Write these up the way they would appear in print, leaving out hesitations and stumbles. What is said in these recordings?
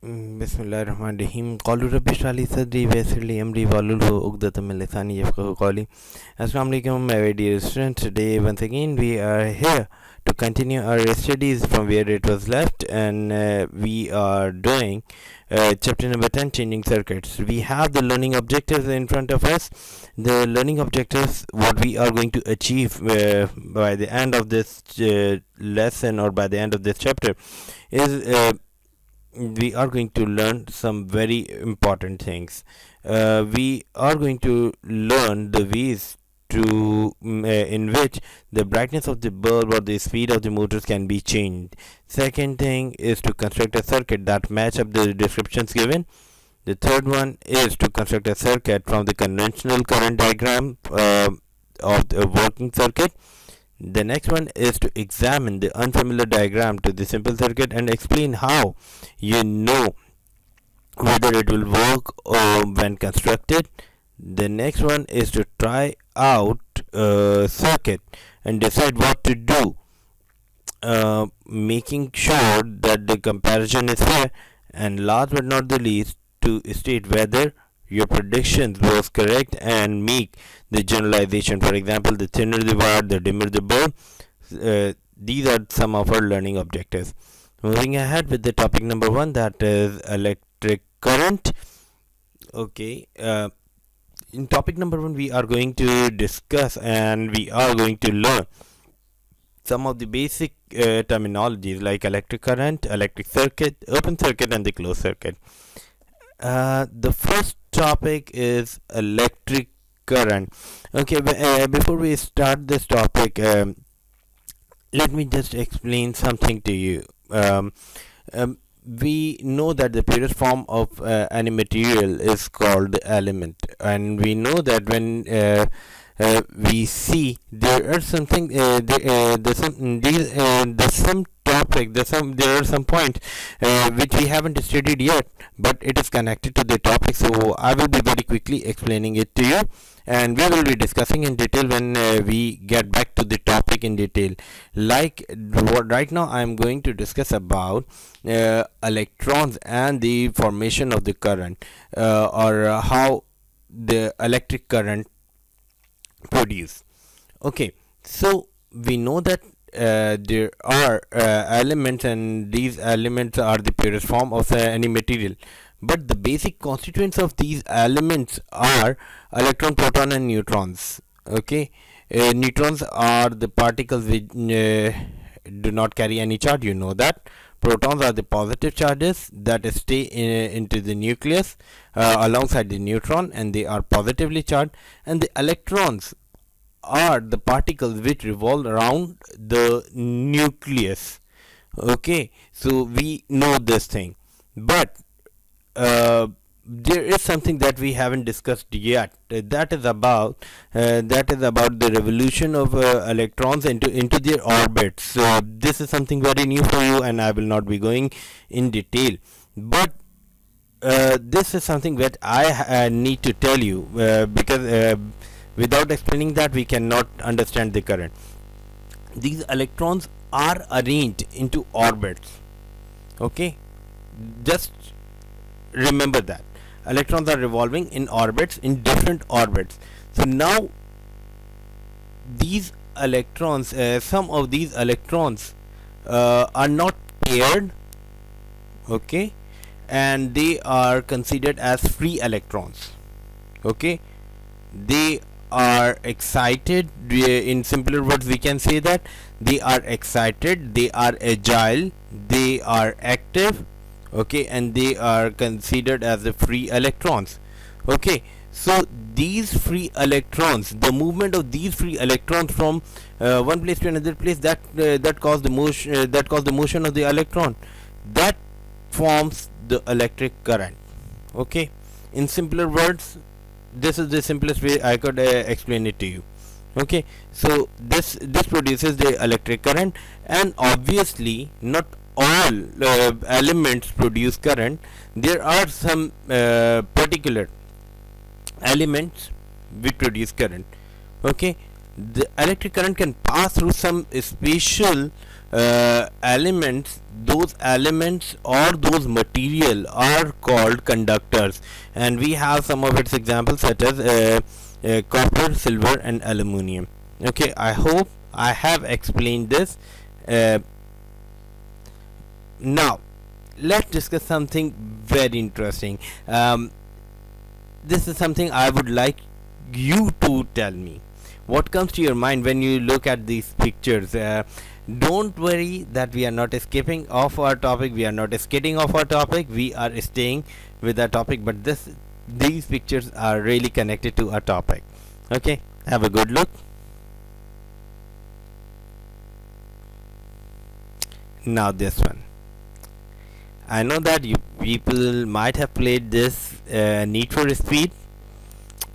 Bismillahirrahmanirrahim. Qalu rabbi shrah li sadri wa yassir li amri wahlul uqdatam min lisani yafqahu qawli. Assalamu alaikum, my dear students. Today, once again, we are here to continue our studies from where it was left, and we are doing chapter number 10, changing circuits. We have the learning objectives in front of us. The learning objectives, what we are going to achieve by the end of this lesson, or by the end of this chapter, is we are going to learn some very important things. We are going to learn the ways in which the brightness of the bulb or the speed of the motors can be changed. Second thing is to construct a circuit that match up the descriptions given. The third one is to construct a circuit from the conventional current diagram of the working circuit. The next one is to examine the unfamiliar diagram to the simple circuit and explain how you know whether it will work when constructed. The next one is to try out a circuit and decide what to do, making sure that the comparison is fair. And last but not the least, to state whether your predictions was correct and make the generalization. For example, the thinner the wire, the dimmer the bulb. These are some of our learning objectives. Moving ahead with the topic number 1, that is electric current. Okay. In topic number 1, we are going to discuss and we are going to learn some of the basic terminologies like electric current, electric circuit, open circuit, and the closed circuit. The first topic is electric current. Okay, before we start this topic, let me just explain something to you. We know that the purest form of any material is called the element, and we know that when we see there are something there are some points which we haven't studied yet, but it is connected to the topic, so I will be very quickly explaining it to you, and we will be discussing in detail when we get back to the topic in detail. Like right now I am going to discuss about electrons and the formation of the current, or how the electric current produce. Okay, so we know that there are elements, and these elements are the purest form of any material, but the basic constituents of these elements are electron, proton, and neutrons. Okay, neutrons are the particles which do not carry any charge, you know that. Protons are the positive charges that stay into the nucleus alongside the neutron, and they are positively charged. And the electrons are the particles which revolve around the nucleus. Okay, so we know this thing, but there is something that we haven't discussed yet. That is about the revolution of electrons into their orbits. So this is something very new for you, and I will not be going in detail. But this is something that I need to tell you, because without explaining that, we cannot understand the current. These electrons are arranged into orbits. Okay, just remember that electrons are revolving in orbits, in different orbits. So now these electrons, some of these electrons are not paired. Okay, and they are considered as free electrons. Okay, they are excited. In simpler words, we can say that they are excited, they are agile, they are active. Okay, and they are considered as the free electrons. Okay, so these free electrons, the movement of these free electrons from one place to another place, that cause the motion of the electron, that forms the electric current. Okay, in simpler words, this is the simplest way I could explain it to you. Okay, so this produces the electric current, and obviously not all elements produce current. There are some particular elements which produce current. Okay, the electric current can pass through some special elements. Those elements or those material are called conductors, and we have some of its examples such as copper, silver and aluminum. Okay, I hope I have explained this. uh, Now let's discuss something very interesting. This is something I would like you to tell me. What comes to your mind when you look at these pictures? Don't worry that we are not escaping off our topic. We are not skating off our topic. We are staying with our topic. But these pictures are really connected to our topic. Okay, have a good look. Now this one. I know that you people might have played this Need for Speed,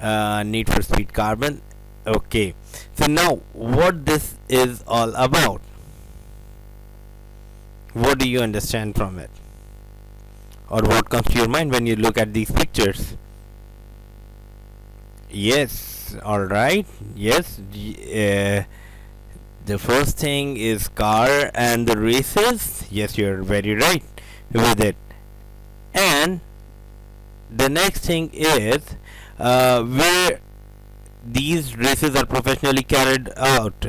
Need for Speed Carbon. Okay, so now what this is all about? What do you understand from it, or what comes to your mind when you look at these pictures? Yes, all right. Yes, the first thing is car and the races. Yes, you're very right with it. And the next thing is where these races are professionally carried out.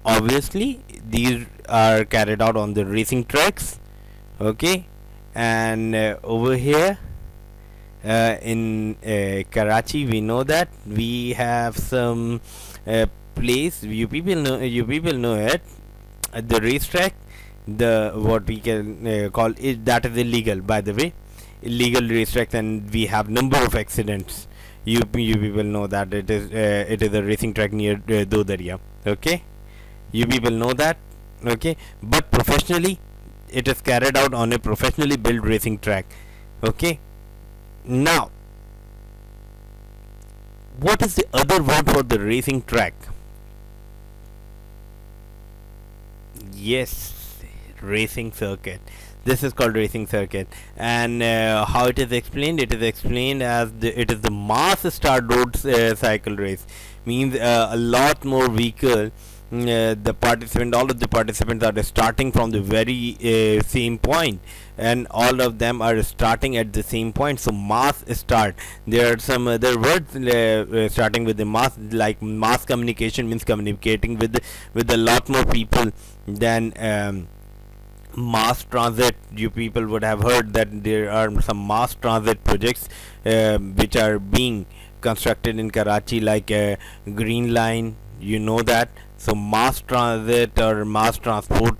Obviously, these are carried out on the racing tracks. Okay, and over here in Karachi, we know that we have some place. You people know it. The racetrack, the what we can call it, that is illegal, by the way, illegal racetracks, and we have number of accidents. You people know that it is a racing track near Dodaria. Okay, you people know that. Okay, but professionally, it is carried out on a professionally built racing track. Okay, now what is the other word for the racing track? Yes, racing circuit. This is called racing circuit. And how it is explained? It is explained as it is the mass start road cycle race. Means a lot more vehicle. All of the participants are starting from the very same point, and all of them are starting at the same point. So mass start. There are some other words starting with the mass, like mass communication means communicating with a lot more people than mass transit. You people would have heard that there are some mass transit projects which are being constructed in Karachi, like Green Line. You know that. So mass transit or mass transport.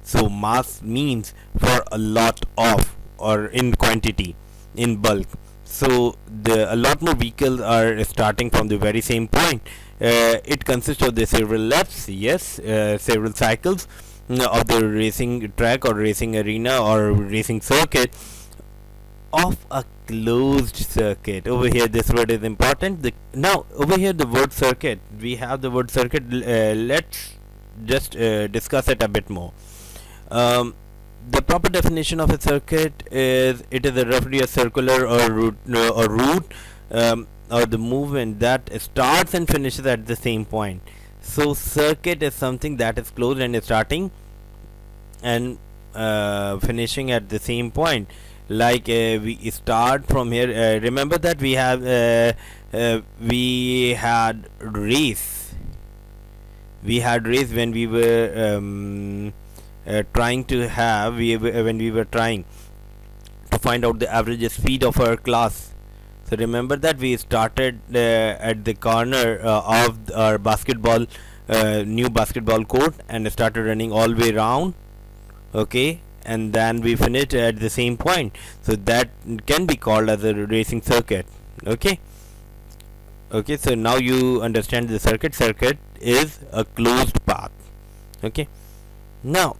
So mass means for a lot of, or in quantity, in bulk. So a lot more vehicles are starting from the very same point. It consists of the several laps. Yes, several cycles of the racing track or racing arena or racing circuit, of a closed circuit. Over here this word is important. Now over here the word circuit, we have the word circuit. Let's just discuss it a bit more. The proper definition of a circuit is it is roughly a circular or route or the movement that starts and finishes at the same point. So circuit is something that is closed and is starting and finishing at the same point. Like we start from here. Remember that we had race. We had race when we were trying to have when we were trying to find out the average speed of our class. So remember that we started at the corner of our basketball new basketball court and started running all the way around. Okay, and then we finished at the same point. So that can be called as a racing circuit. Okay, so now you understand the circuit. Circuit is a closed path. Okay, now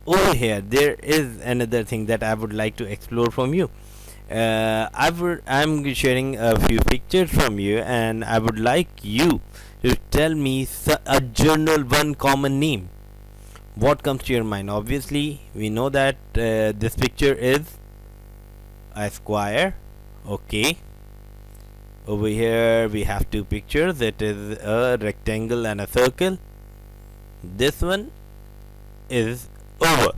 over here there is another thing that I would like to explore from you. I'm sharing a few pictures from you, and I would like you to tell me a general one common name. What comes to your mind? Obviously, we know that this picture is a square. Okay, Over here we have two pictures. It is a rectangle and a circle. This one is over.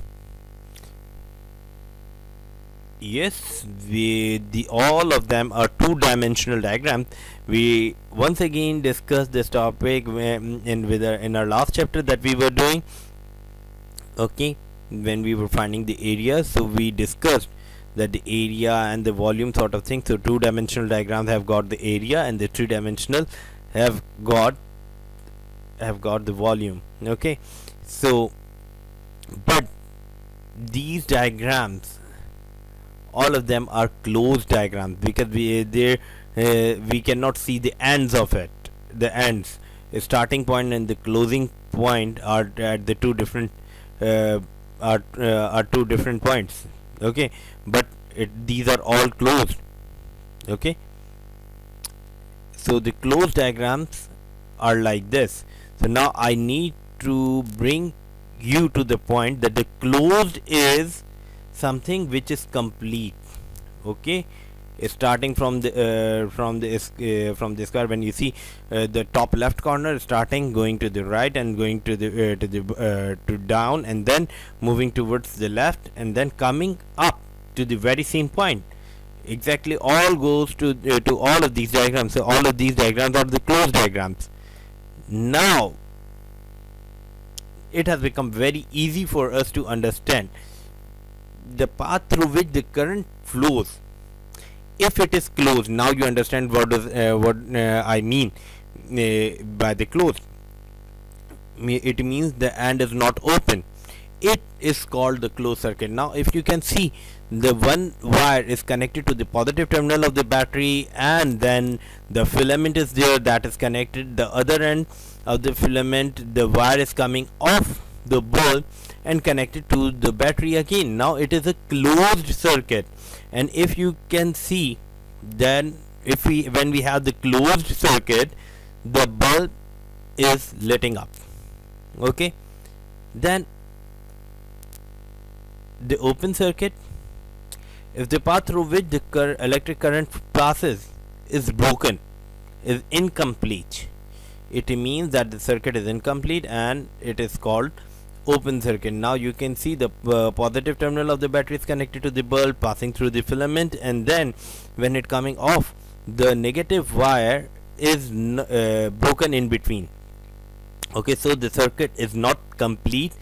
Yes, all of them are two-dimensional diagrams. We once again discussed this topic in our last chapter that we were doing. Okay, when we were finding the area, so we discussed that the area and the volume sort of thing. So two-dimensional diagrams have got the area, and the three-dimensional have got the volume. Okay, so but these diagrams, all of them are closed diagrams because we cannot see the ends of it. The ends, the starting point and the closing point are at the two different are two different points. Okay, but these are all closed. Okay, so the closed diagrams are like this. So now I need to bring you to the point that the closed is something which is complete. Okay, starting from the square, when you see the top left corner, starting going to the right and going to the down, and then moving towards the left, and then coming up to the very same point. Exactly, all goes to all of these diagrams. So all of these diagrams are the closed diagrams. Now it has become very easy for us to understand the path through which the current flows. If it is closed, now you understand what I mean by the closed. It means the end is not open. It is called the closed circuit. Now if you can see, the one wire is connected to the positive terminal of the battery, and then the filament is there that is connected. The other end of the filament, the wire is coming off the bulb and connected to the battery again. Now it is a closed circuit. And if you can see, then when we have the closed circuit, the bulb is lighting up. Okay, then the open circuit, if the path through which the electric current passes is broken, is incomplete, it means that the circuit is incomplete and it is called open circuit. Now you can see the positive terminal of the battery is connected to the bulb, passing through the filament, and then when it coming off, the negative wire is broken in between. Okay, so the circuit is not complete,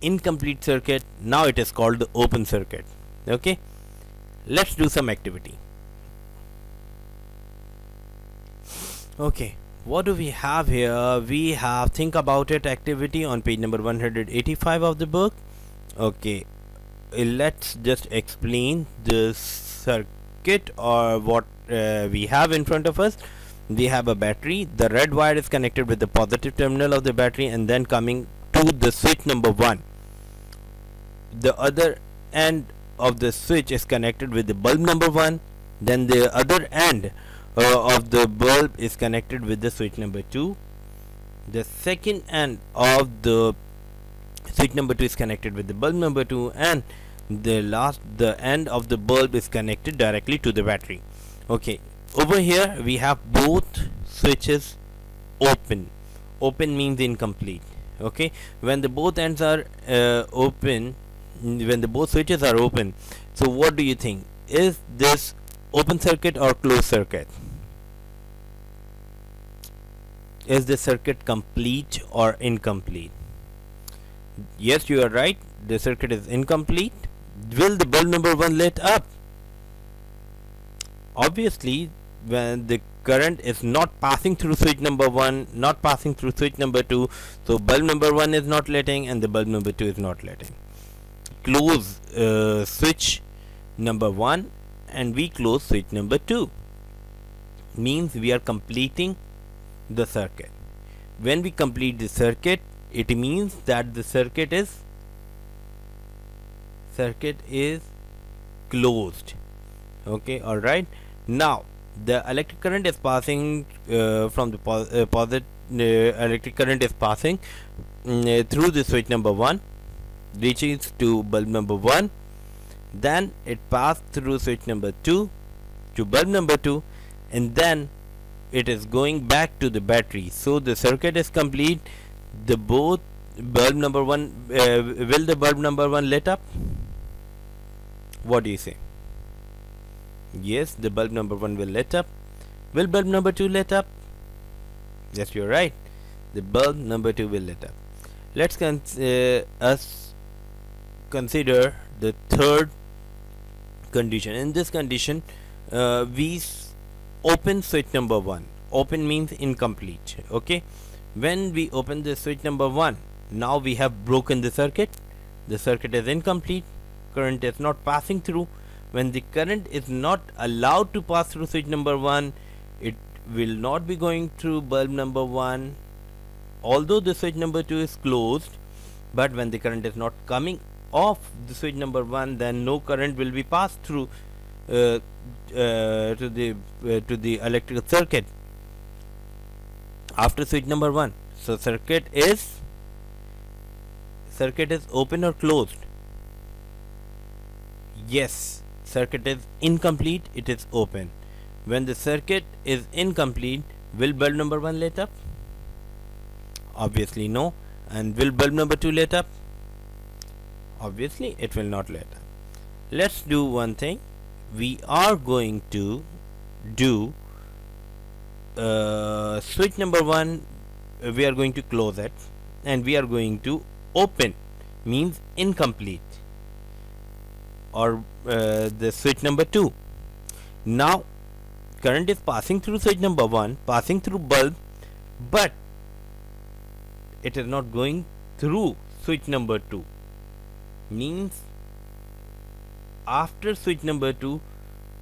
incomplete circuit. Now it is called the open circuit. Okay, let's do some activity. Okay, what do we have here? We have think about it activity on page number 185 of the book. Okay, let's just explain the circuit or what we have in front of us. We have a battery. The red wire is connected with the positive terminal of the battery and then coming to the switch number 1. The other end of the switch is connected with the bulb number 1. Then the other end of the bulb is connected with the switch number 2. The second end of the switch number 2 is connected with the bulb number 2, and the end of the bulb is connected directly to the battery. Okay, over here we have both switches open. Open means incomplete. Okay, when the both ends are open, when the both switches are open, so what do you think? Is this open circuit or closed circuit? Is the circuit complete or incomplete? Yes, you are right. The circuit is incomplete. Will the bulb number 1 lit up? Obviously, when the current is not passing through switch number 1, not passing through switch number 2, so bulb number 1 is not lighting and the bulb number 2 is not lighting. Close switch number 1 and we close switch number 2 means we are completing the circuit. When we complete the circuit, it means that the circuit is closed. Okay, all right. Now the electric current is passing from the electric current is passing through the switch number 1, reaches to bulb number 1, then it passed through switch number 2 to bulb number 2, and then it is going back to the battery. So the circuit is complete. The both bulb number 1, will the bulb number 1 lit up? What do you say? Yes, the bulb number 1 will lit up. Will bulb number 2 lit up? Yes, you're right. The bulb number 2 will lit up. Let's consider the third condition. In this condition, we open switch number 1. Open means incomplete. Okay, when we open the switch number 1, now we have broken the circuit. The circuit is incomplete. Current is not passing through. When the current is not allowed to pass through switch number 1, it will not be going through bulb number 1, although the switch number 2 is closed. But when the current is not coming off the switch number 1, then no current will be passed through to the electrical circuit after switch number 1. So circuit is open or closed? Yes, circuit is incomplete, it is open. When the circuit is incomplete, will bulb number 1 light up? Obviously no. And will bulb number 2 light up? Obviously it will not light up. Let's do one thing. We are going to do switch number 1, we are going to close it, and we are going to open, means incomplete, or the switch number 2. Now current is passing through switch number 1, passing through bulb, but it is not going through switch number 2, means after switch number 2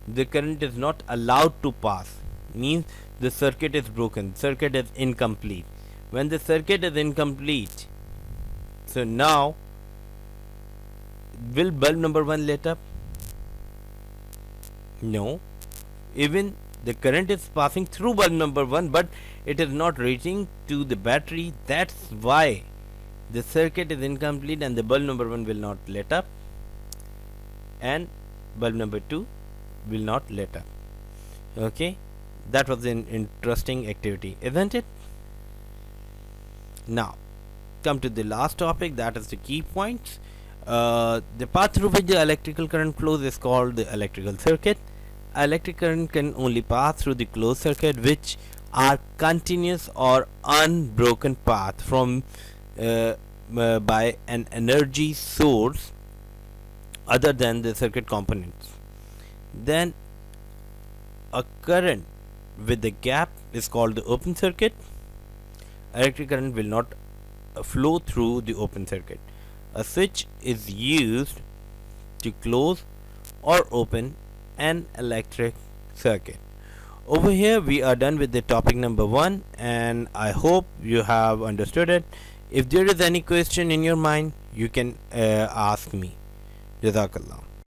the current is not allowed to pass, means the circuit is broken, circuit is incomplete. When the circuit is incomplete, so now will bulb number 1 light up? No. Even the current is passing through bulb number 1, but it is not reaching to the battery. That's why the circuit is incomplete and the bulb number 1 will not light up, and bulb number 2 will not light up. Okay, that was an interesting activity, isn't it? Now come to the last topic, that is the key points. The path through which the electrical current flows is called the electrical circuit. Electric current can only pass through the closed circuit, which are continuous or unbroken path from by an energy source other than the circuit components. Then a current with the gap is called the open circuit. Electric current will not flow through the open circuit. A switch is used to close or open an electric circuit. Over here we are done with the topic number 1, and I hope you have understood it. If there is any question in your mind, you can ask me. Jazakallah.